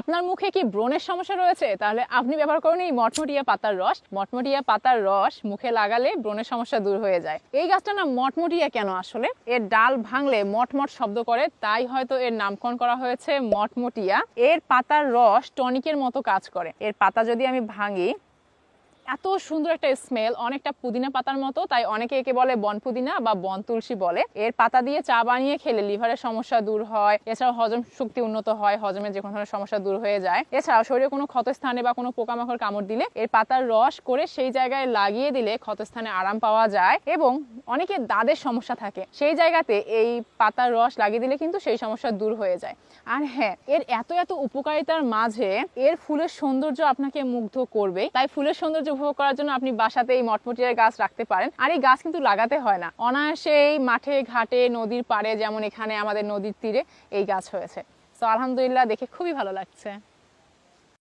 আপনার মুখে কি ব্রণের সমস্যা রয়েছে, তাহলে আপনি ব্যবহার করুন এই মটমটিয়া পাতার রস। মটমটিয়া পাতার রস মুখে লাগালে ব্রণের সমস্যা দূর হয়ে যায়। এই গাছটার নাম মটমটিয়া কেন? আসলে এর ডাল ভাঙলে মটমট শব্দ করে, তাই হয়তো এর নামকরণ করা হয়েছে মটমটিয়া। এর পাতার রস টনিকের মতো কাজ করে। এর পাতা যদি আমি ভাঙি, এত সুন্দর একটা স্মেল, অনেকটা পুদিনা পাতার মতো, তাই অনেকে একে বলে বন পুদিনা বা বন তুলসী বলে। এর পাতা দিয়ে চা বানিয়ে খেলে লিভারের সমস্যা দূর হয়, এছাড়াও হজম শক্তি উন্নত হয়, হজমের যে কোনো ধরনের সমস্যা দূর হয়ে যায়। এছাড়াও শরীরে কোনো ক্ষতস্থানে বা কোনো পোকামাকড় কামড় দিলে এর পাতার রস করে সেই জায়গায় লাগিয়ে দিলে ক্ষতস্থানে আরাম পাওয়া যায়। এবং অনেকে দাঁতের সমস্যা থাকে, সেই জায়গাতে এই পাতার রস লাগিয়ে দিলে কিন্তু সেই সমস্যা দূর হয়ে যায়। আর হ্যাঁ, এর এত এত উপকারিতার মাঝে এর ফুলের সৌন্দর্য আপনাকে মুগ্ধ করবে। তাই ফুলের সৌন্দর্য উপভোগ করার জন্য আপনি বাসাতে এই মটমটিয়ার গাছ রাখতে পারেন। আর এই গাছ কিন্তু লাগাতে হয় না, অনায়াসেই মাঠে ঘাটে নদীর পাড়ে, যেমন এখানে আমাদের নদীর তীরে এই গাছ হয়েছে। তো আলহামদুলিল্লাহ, দেখে খুবই ভালো লাগছে।